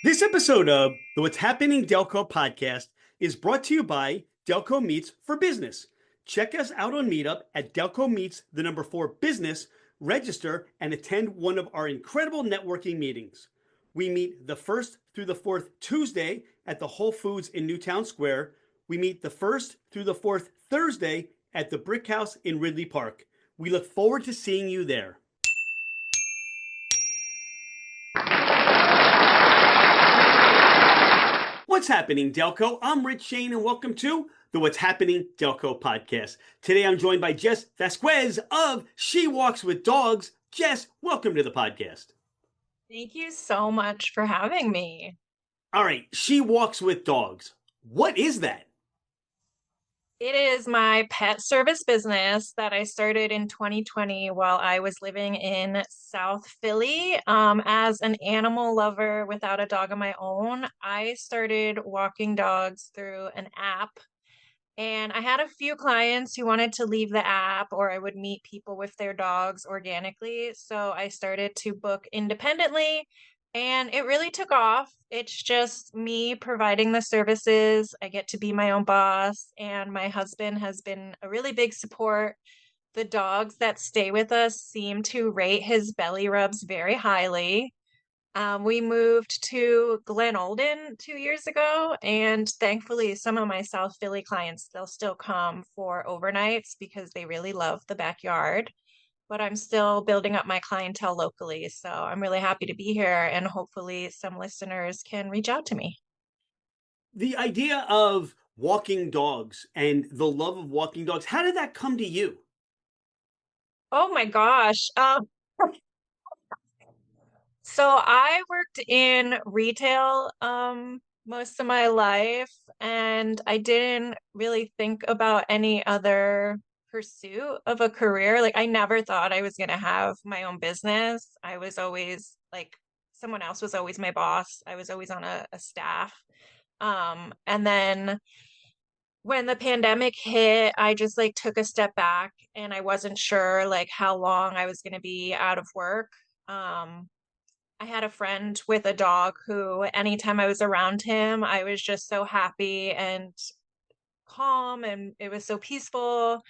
This episode of the What's Happening Delco podcast is brought to you by Delco Meets for Business. Check us out on Meetup at Delco Meets, the number 4 business, register, and attend one of our incredible networking meetings. We meet the 1st through the 4th Tuesday at the Whole Foods in Newtown Square. We meet the 1st through the 4th Thursday at the Brick House in Ridley Park. We look forward to seeing you there. What's happening, Delco? I'm Rich Shane, and welcome to the What's Happening Delco podcast. Today, I'm joined by Jess Vasquez of She Walks with Dogs. Jess, welcome to the podcast. Thank you so much for having me. All right, She Walks with Dogs. What is that? It is my pet service business that I started in 2020 while I was living in South Philly. As an animal lover without a dog of my own, I started walking dogs through an app. And I had a few clients who wanted to leave the app, or I would meet people with their dogs organically. So I started to book independently, and it really took off. It's just me providing the services. I get to be my own boss, and my husband has been a really big support. The dogs that stay with us seem to rate his belly rubs very highly. We moved to Glen Olden 2 years ago, and thankfully, some of my South Philly clients, they'll still come for overnights because they really love the backyard. But I'm still building up my clientele locally, so I'm really happy to be here, and hopefully, some listeners can reach out to me. The idea of walking dogs and the love of walking dogs, how did that come to you? Oh my gosh. So I worked in retail most of my life, and I didn't really think about any other pursuit of a career. Like I never thought I was going to have my own business. I was always like someone else was always my boss. I was always on a staff. And then when the pandemic hit, I just like took a step back and I wasn't sure like how long I was going to be out of work. Um, I had a friend with a dog who, anytime I was around him, I was just so happy and calm, and it was so peaceful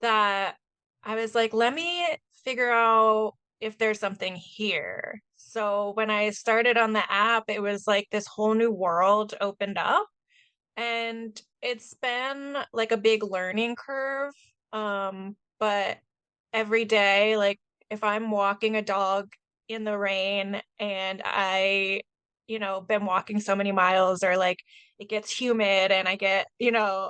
that I was like, let me figure out if there's something here. So when I started on the app, it was like this whole new world opened up, and it's been like a big learning curve. But every day, like if I'm walking a dog in the rain and been walking so many miles, or like it gets humid and I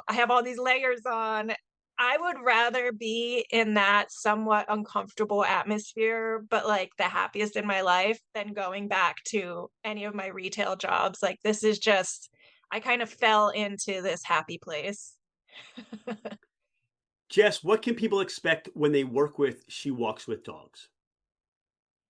have all these layers on, I would rather be in that somewhat uncomfortable atmosphere, but like the happiest in my life than going back to any of my retail jobs. Like this is just, I kind of fell into this happy place. Jess, what can people expect when they work with She Walks with Dogs?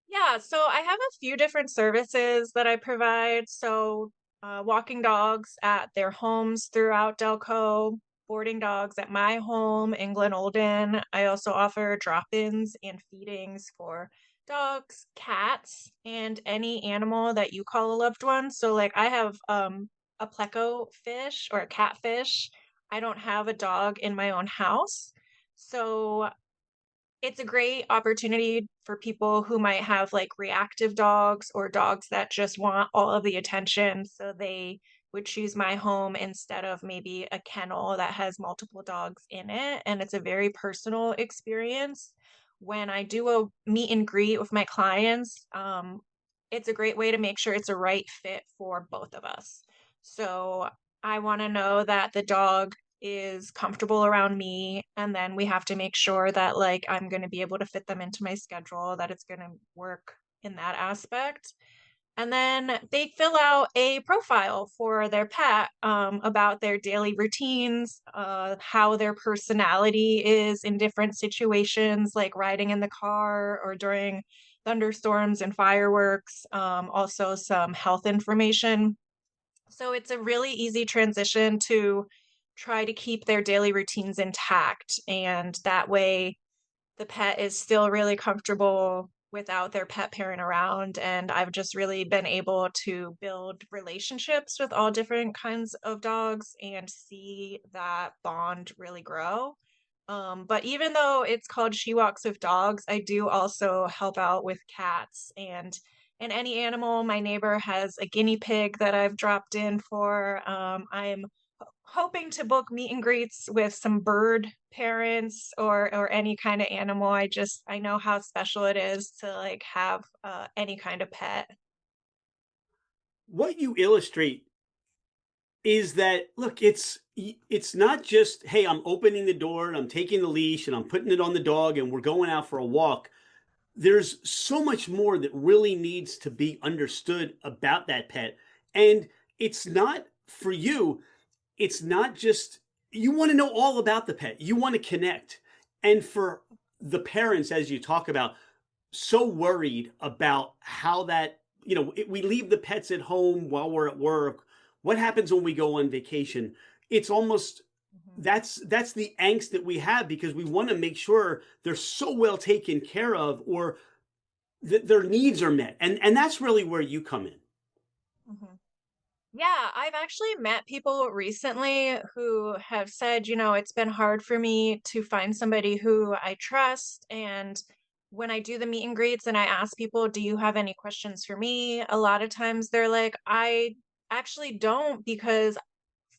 Yeah, so I have a few different services that I provide. So, walking dogs at their homes throughout Delco, boarding dogs at my home in Glen Olden. I also offer drop-ins and feedings for dogs, cats, and any animal that you call a loved one. So, like, I have a pleco fish or a catfish. I don't have a dog in my own house. So it's a great opportunity for people who might have like reactive dogs or dogs that just want all of the attention. So they would choose my home instead of maybe a kennel that has multiple dogs in it. And it's a very personal experience. When I do a meet and greet with my clients, it's a great way to make sure it's a right fit for both of us. So I want to know that the dog is comfortable around me, and then we have to make sure that like I'm going to be able to fit them into my schedule, that it's going to work in that aspect. And then they fill out a profile for their pet, about their daily routines, how their personality is in different situations, like riding in the car or during thunderstorms and fireworks. Also some health information. So it's a really easy transition to try to keep their daily routines intact. And that way, the pet is still really comfortable without their pet parent around. And I've just really been able to build relationships with all different kinds of dogs and see that bond really grow. But even though it's called She Walks with Dogs, I do also help out with cats and any animal. My neighbor has a guinea pig that I've dropped in for. I'm hoping to book meet and greets with some bird parents or any kind of animal. I know how special it is to like have any kind of pet. What you illustrate is that, look, it's not just, hey, I'm opening the door and I'm taking the leash and I'm putting it on the dog and we're going out for a walk. There's so much more that really needs to be understood about that pet. And it's not for you, it's not just, you want to know all about the pet, you want to connect. And for the parents, as you talk about, so worried about how that, we leave the pets at home while we're at work. What happens when we go on vacation? It's almost, Mhm. that's the angst that we have, because we want to make sure they're so well taken care of, or that their needs are met. And that's really where you come in. Mhm. Yeah, I've actually met people recently who have said, it's been hard for me to find somebody who I trust. And when I do the meet and greets and I ask people, do you have any questions for me? A lot of times they're like, I actually don't, because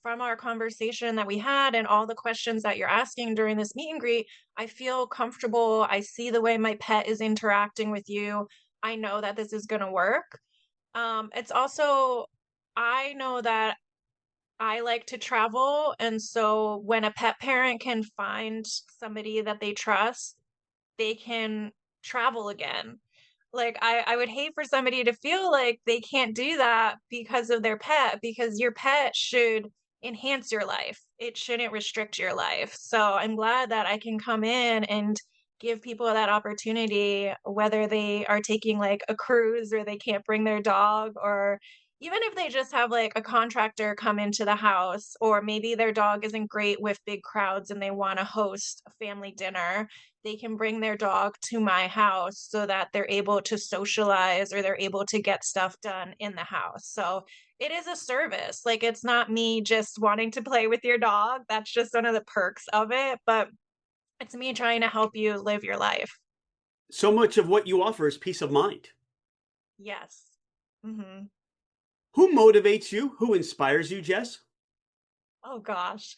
from our conversation that we had and all the questions that you're asking during this meet and greet, I feel comfortable. I see the way my pet is interacting with you. I know that this is going to work. It's also, I know that I like to travel. And so when a pet parent can find somebody that they trust, they can travel again. Like I would hate for somebody to feel like they can't do that because of their pet, because your pet should enhance your life. It shouldn't restrict your life. So I'm glad that I can come in and give people that opportunity, whether they are taking like a cruise or they can't bring their dog, or even if they just have like a contractor come into the house, or maybe their dog isn't great with big crowds and they want to host a family dinner, they can bring their dog to my house so that they're able to socialize or they're able to get stuff done in the house. So it is a service. Like it's not me just wanting to play with your dog. That's just one of the perks of it. But it's me trying to help you live your life. So much of what you offer is peace of mind. Yes. Hmm. Who motivates you? Who inspires you, Jess? Oh gosh.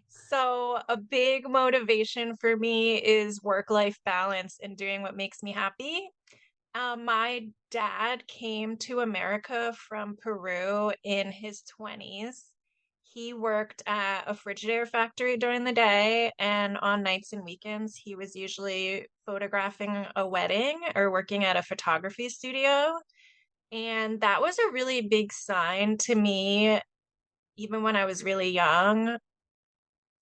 So, a big motivation for me is work life balance and doing what makes me happy. My dad came to America from Peru in his 20s. He worked at a Frigidaire factory during the day, and on nights and weekends, he was usually photographing a wedding or working at a photography studio. And that was a really big sign to me, even when I was really young,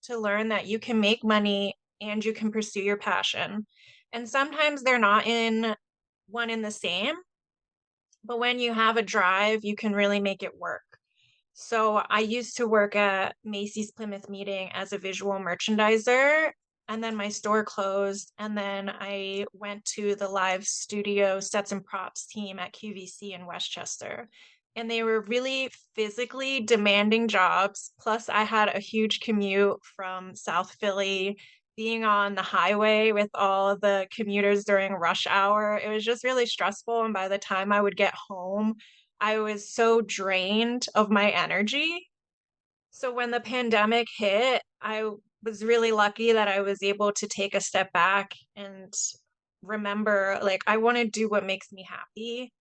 to learn that you can make money and you can pursue your passion. And sometimes they're not in one in the same, but when you have a drive, you can really make it work. So I used to work at Macy's Plymouth Meeting as a visual merchandiser, and then my store closed, and then I went to the live studio sets and props team at QVC in Westchester. And they were really physically demanding jobs. Plus, I had a huge commute from South Philly, being on the highway with all the commuters during rush hour. It was just really stressful. And by the time I would get home, I was so drained of my energy. So when the pandemic hit, I was really lucky that I was able to take a step back and remember, like, I want to do what makes me happy.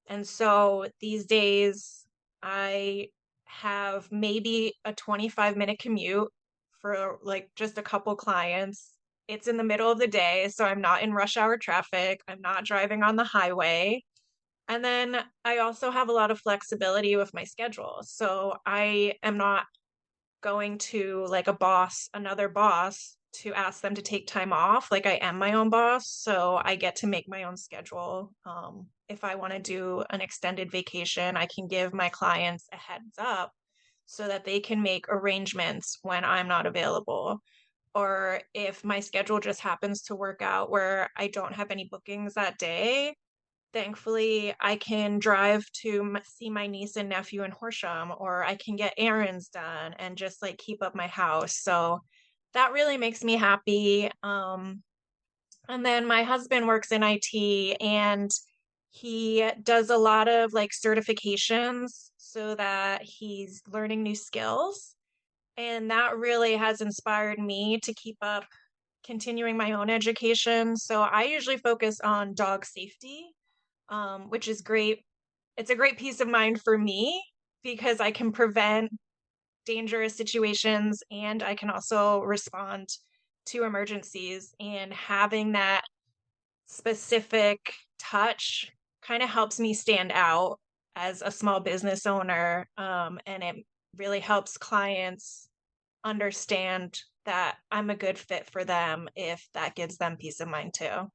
And so these days, I have maybe a 25-minute commute for like just a couple clients. It's in the middle of the day, so I'm not in rush hour traffic. I'm not driving on the highway. And then I also have a lot of flexibility with my schedule. So I am not going to like another boss to ask them to take time off. Like I am my own boss. So I get to make my own schedule. If I want to do an extended vacation, I can give my clients a heads up so that they can make arrangements when I'm not available. or if my schedule just happens to work out where I don't have any bookings that day, thankfully I can drive to see my niece and nephew in Horsham, or I can get errands done and just like keep up my house. So that really makes me happy. And then my husband works in IT, and he does a lot of like certifications so that he's learning new skills. And that really has inspired me to keep up continuing my own education. So I usually focus on dog safety, which is great. It's a great peace of mind for me because I can prevent dangerous situations and I can also respond to emergencies. And having that specific touch kind of helps me stand out as a small business owner. And it really helps clients understand that I'm a good fit for them if that gives them peace of mind too.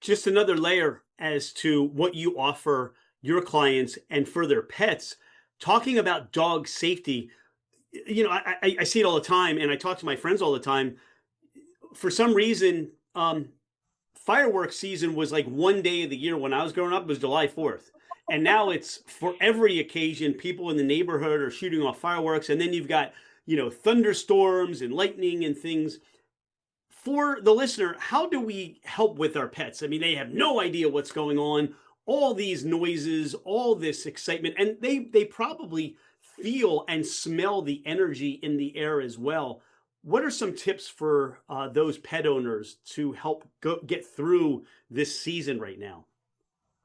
Just another layer as to what you offer your clients and for their pets. Talking about dog safety, I see it all the time, and I talk to my friends all the time. For some reason, fireworks season was like one day of the year when I was growing up, it was July 4th. And now it's for every occasion, people in the neighborhood are shooting off fireworks. And then you've got, thunderstorms and lightning and things. For the listener, how do we help with our pets? I mean, they have no idea what's going on, all these noises, all this excitement, and they probably feel and smell the energy in the air as well. What are some tips for those pet owners to help get through this season right now?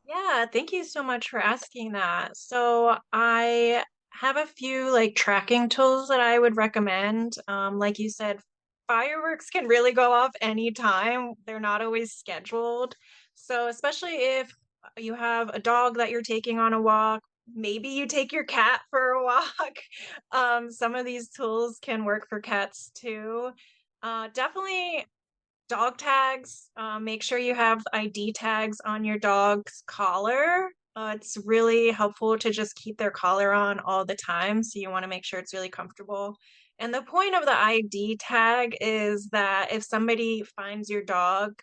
Yeah, thank you so much for asking that. So I have a few like tracking tools that I would recommend. Like you said, fireworks can really go off anytime. They're not always scheduled. So especially if you have a dog that you're taking on a walk, maybe you take your cat for a walk. Some of these tools can work for cats too. Definitely dog tags. Make sure you have ID tags on your dog's collar. It's really helpful to just keep their collar on all the time. So you want to make sure it's really comfortable. And the point of the ID tag is that if somebody finds your dog,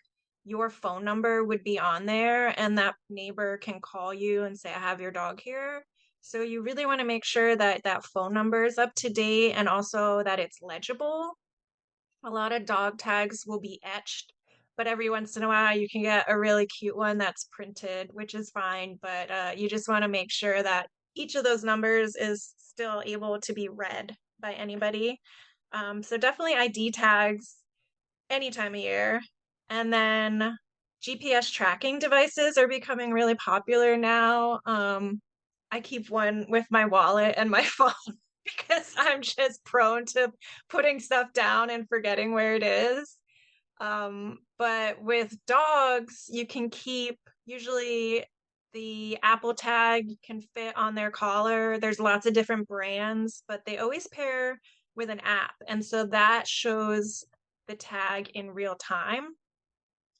your phone number would be on there, and that neighbor can call you and say, I have your dog here. So you really want to make sure that that phone number is up to date and also that it's legible. A lot of dog tags will be etched, but every once in a while you can get a really cute one that's printed, which is fine. But you just want to make sure that each of those numbers is still able to be read by anybody. So definitely ID tags any time of year. And then GPS tracking devices are becoming really popular now. I keep one with my wallet and my phone because I'm just prone to putting stuff down and forgetting where it is. But with dogs, you can keep usually the Apple tag can fit on their collar. There's lots of different brands, but they always pair with an app. And so that shows the tag in real time.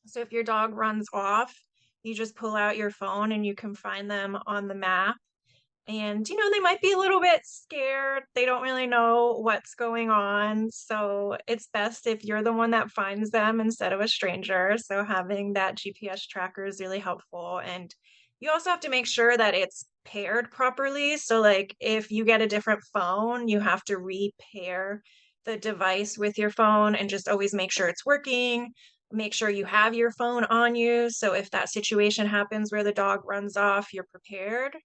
So if your dog runs off, you just pull out your phone and you can find them on the map. And, they might be a little bit scared. They don't really know what's going on. So it's best if you're the one that finds them instead of a stranger. So having that GPS tracker is really helpful. And you also have to make sure that it's paired properly. So, like, if you get a different phone, you have to repair the device with your phone and just always make sure it's working. Make sure you have your phone on you. So if that situation happens where the dog runs off, you're prepared.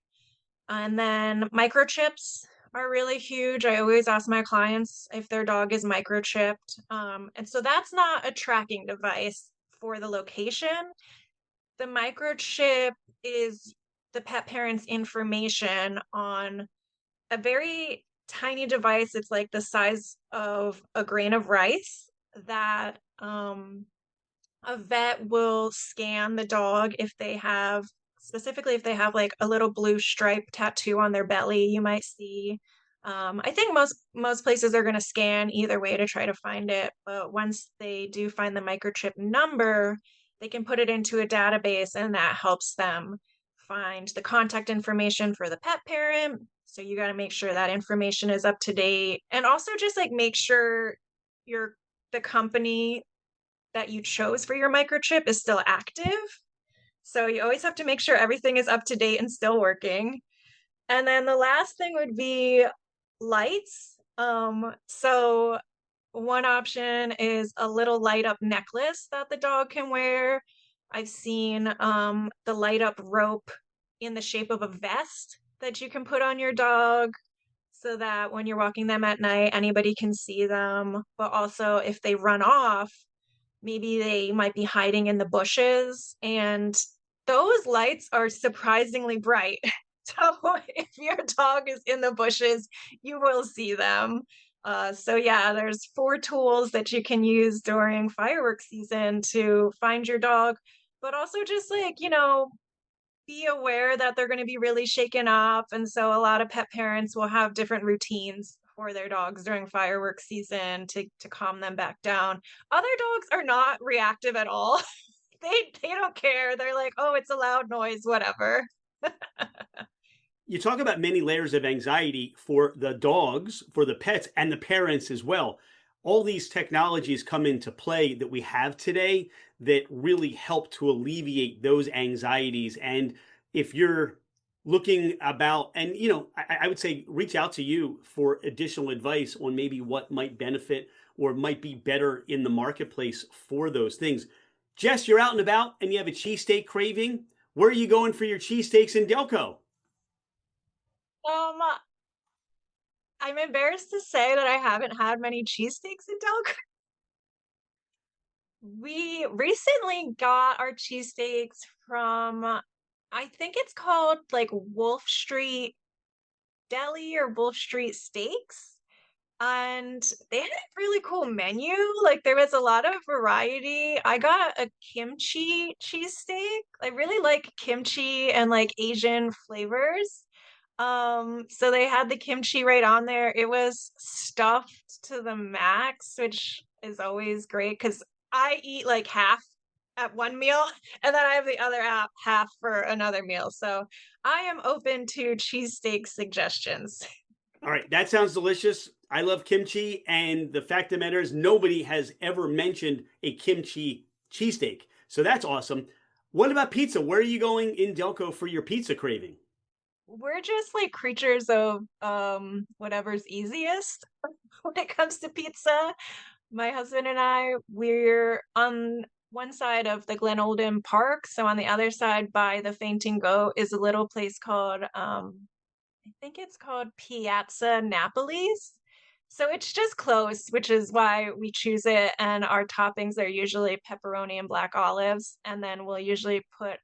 And then microchips are really huge. I always ask my clients if their dog is microchipped. And so that's not a tracking device for the location. The microchip is the pet parent's information on a very tiny device. It's like the size of a grain of rice that a vet will scan the dog if they have, specifically if they have like a little blue stripe tattoo on their belly, you might see. I think most places are going to scan either way to try to find it, but once they do find the microchip number, they can put it into a database, and that helps them find the contact information for the pet parent. So you got to make sure that information is up to date, and also just like make sure your the company that you chose for your microchip is still active. So you always have to make sure everything is up to date and still working. And then the last thing would be lights. So one option is a little light up necklace that the dog can wear. I've seen the light up rope in the shape of a vest that you can put on your dog so that when you're walking them at night, anybody can see them. But also, if they run off, maybe they might be hiding in the bushes. And those lights are surprisingly bright. So if your dog is in the bushes, you will see them. So yeah, there's 4 tools that you can use during fireworks season to find your dog, but also just like, be aware that they're going to be really shaken up. And so a lot of pet parents will have different routines for their dogs during fireworks season to calm them back down. Other dogs are not reactive at all. They don't care. They're like, "Oh, it's a loud noise, whatever." You talk about many layers of anxiety for the dogs, for the pets, and the parents as well. All these technologies come into play that we have today that really help to alleviate those anxieties. And if you're looking about, and I would say reach out to you for additional advice on maybe what might benefit or might be better in the marketplace for those things. Jess, you're out and about and you have a cheesesteak craving. Where are you going for your cheesesteaks in Delco? Um, I'm embarrassed to say that I haven't had many cheesesteaks in Delco. We recently got our cheesesteaks from, I think it's called like Wolf Street Deli or Wolf Street Steaks. And they had a really cool menu. Like there was a lot of variety. I got a kimchi cheesesteak. I really like kimchi and like Asian flavors. So they had the kimchi right on there. It was stuffed to the max, which is always great because I eat like half at one meal and then I have the other half for another meal. So I am open to cheesesteak suggestions. All right, that sounds delicious. I love kimchi, and the fact of the matter is, nobody has ever mentioned a kimchi cheesesteak. So that's awesome. What about pizza? Where are you going in Delco for your pizza craving? We're just like creatures of whatever's easiest when it comes to pizza. My husband and I, we're on one side of the Glen Olden Park, so on the other side by the Fainting Goat is a little place called I think it's called Piazza Napoli's. So it's just close, which is why we choose it. And our toppings are usually pepperoni and black olives. And then we'll usually put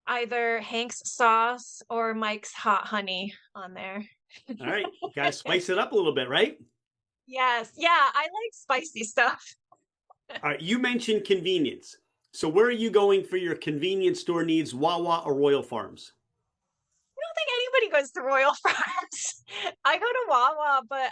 either Hank's sauce or Mike's hot honey on there. All right, got to spice it up a little bit, right? Yes. Yeah, I like spicy stuff. All right, you mentioned convenience. So where are you going for your convenience store needs, Wawa or Royal Farms? I don't think anybody goes to Royal Farms. I go to Wawa, but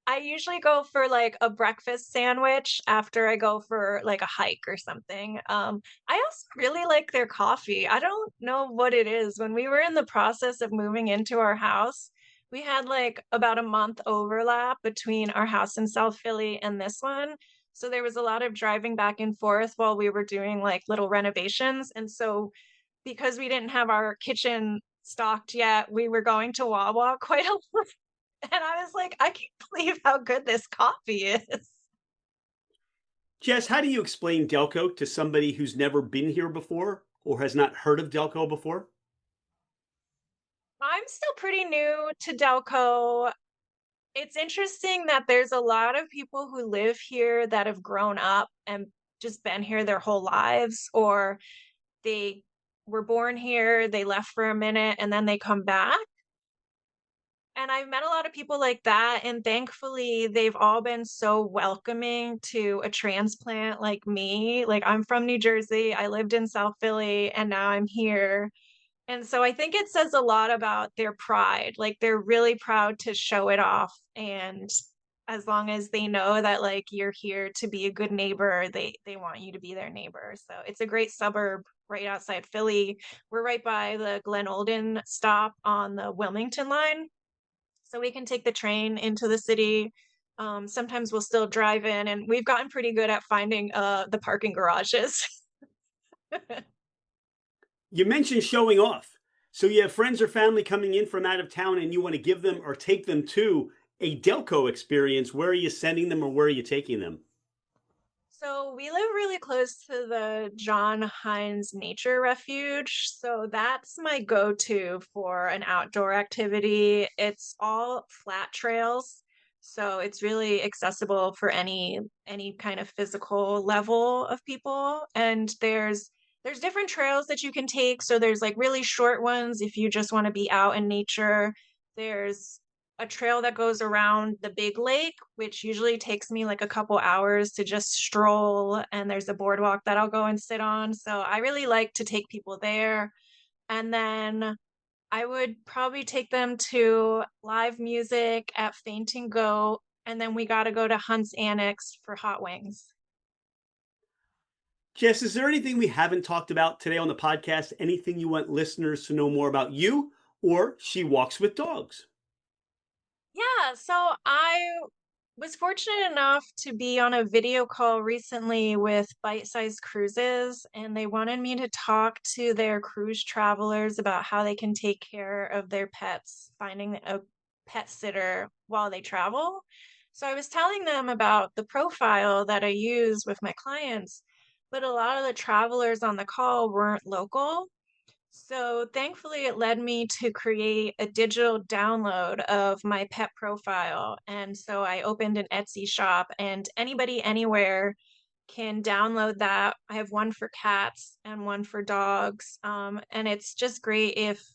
I usually go for like a breakfast sandwich after I go for like a hike or something. I also really like their coffee. I don't know what it is. When we were in the process of moving into our house, we had like about a month overlap between our house in South Philly and this one. So there was a lot of driving back and forth while we were doing like little renovations. And so because we didn't have our kitchen stocked yet, we were going to Wawa quite a lot. And I was like, I can't believe how good this coffee is. Jess, how do you explain Delco to somebody who's never been here before or has not heard of Delco before? I'm still pretty new to Delco. It's interesting that there's a lot of people who live here that have grown up and just been here their whole lives, or they were born here, they left for a minute, and then they come back. And I've met a lot of people like that, and thankfully, they've all been so welcoming to a transplant like me. Like, I'm from New Jersey, I lived in South Philly, and now I'm here. And so I think it says a lot about their pride. Like, they're really proud to show it off. And as long as they know that like you're here to be a good neighbor, they want you to be their neighbor. So it's a great suburb right outside Philly. We're right by the Glen Olden stop on the Wilmington line, so we can take the train into the city. Sometimes we'll still drive in, and we've gotten pretty good at finding the parking garages. You mentioned showing off. So you have friends or family coming in from out of town and you want to give them or take them to a Delco experience. Where are you sending them or where are you taking them? So we live really close to the John Hines Nature Refuge. So that's my go-to for an outdoor activity. It's all flat trails. So it's really accessible for any kind of physical level of people. And there's different trails that you can take. So there's like really short ones if you just want to be out in nature. There's a trail that goes around the big lake, which usually takes me like a couple hours to just stroll. And there's a boardwalk that I'll go and sit on. So I really like to take people there. And then I would probably take them to live music at Faint and Go. And then we got to go to Hunt's Annex for hot wings. Jess, is there anything we haven't talked about today on the podcast? Anything you want listeners to know more about you or She Walks with Dogs? Yeah, so I was fortunate enough to be on a video call recently with Bite Size Cruises, and they wanted me to talk to their cruise travelers about how they can take care of their pets, finding a pet sitter while they travel. So I was telling them about the profile that I use with my clients, but a lot of the travelers on the call weren't local. So thankfully, it led me to create a digital download of my pet profile. And so I opened an Etsy shop, and anybody anywhere can download that. I have one for cats and one for dogs. And it's just great if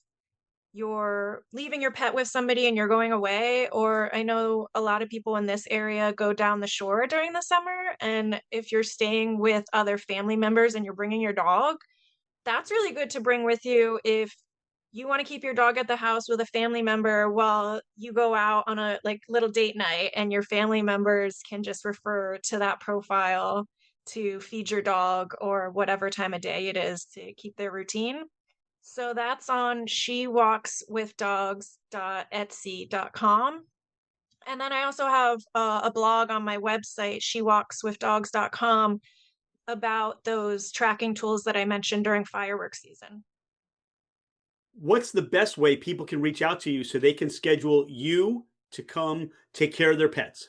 you're leaving your pet with somebody and you're going away. Or I know a lot of people in this area go down the shore during the summer. And if you're staying with other family members and you're bringing your dog, that's really good to bring with you if you want to keep your dog at the house with a family member while you go out on a like little date night, and your family members can just refer to that profile to feed your dog or whatever time of day it is to keep their routine. So that's on shewalkswithdogs.etsy.com. And then I also have a blog on my website, shewalkswithdogs.com, about those tracking tools that I mentioned during fireworks season. What's the best way people can reach out to you so they can schedule you to come take care of their pets?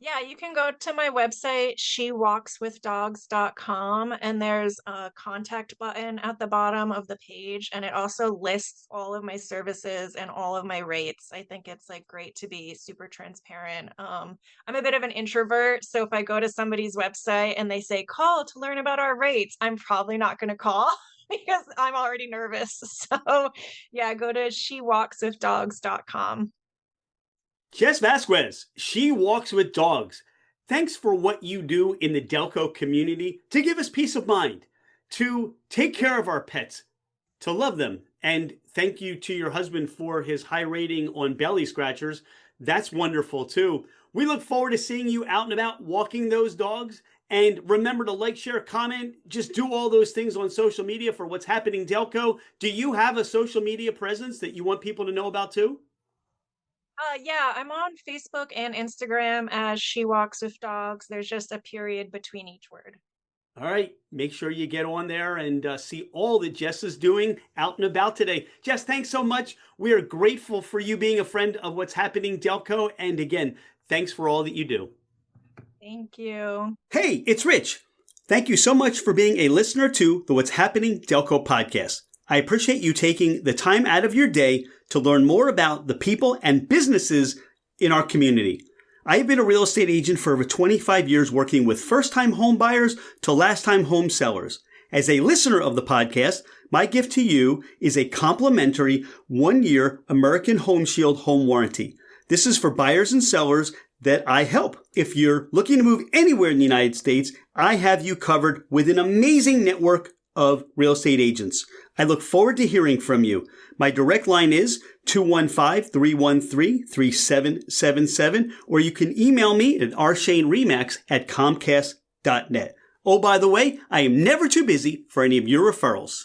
Yeah, you can go to my website, shewalkswithdogs.com, and there's a contact button at the bottom of the page, and it also lists all of my services and all of my rates. I think it's like great to be super transparent. I'm a bit of an introvert, so if I go to somebody's website and they say call to learn about our rates, I'm probably not going to call because I'm already nervous. So, yeah, go to shewalkswithdogs.com. Jess Vasquez, She Walks with Dogs. Thanks for what you do in the Delco community to give us peace of mind, to take care of our pets, to love them. And thank you to your husband for his high rating on belly scratchers. That's wonderful too. We look forward to seeing you out and about walking those dogs. And remember to like, share, comment, just do all those things on social media for what's happening Delco. Do you have a social media presence that you want people to know about too? Yeah, I'm on Facebook and Instagram as She Walks with Dogs. There's just a period between each word. All right, make sure you get on there and see all that Jess is doing out and about today. Jess, thanks so much. We are grateful for you being a friend of What's Happening Delco. And again, thanks for all that you do. Thank you. Hey, it's Rich. Thank you so much for being a listener to the What's Happening Delco podcast. I appreciate you taking the time out of your day to learn more about the people and businesses in our community. I have been a real estate agent for over 25 years, working with first-time home buyers to last-time home sellers. As a listener of the podcast, my gift to you is a complimentary 1-year American Home Shield home warranty. This is for buyers and sellers that I help. If you're looking to move anywhere in the United States, I have you covered with an amazing network of real estate agents. I look forward to hearing from you. My direct line is 215-313-3777, or you can email me at rshaneremax@comcast.net. Oh, by the way, I am never too busy for any of your referrals.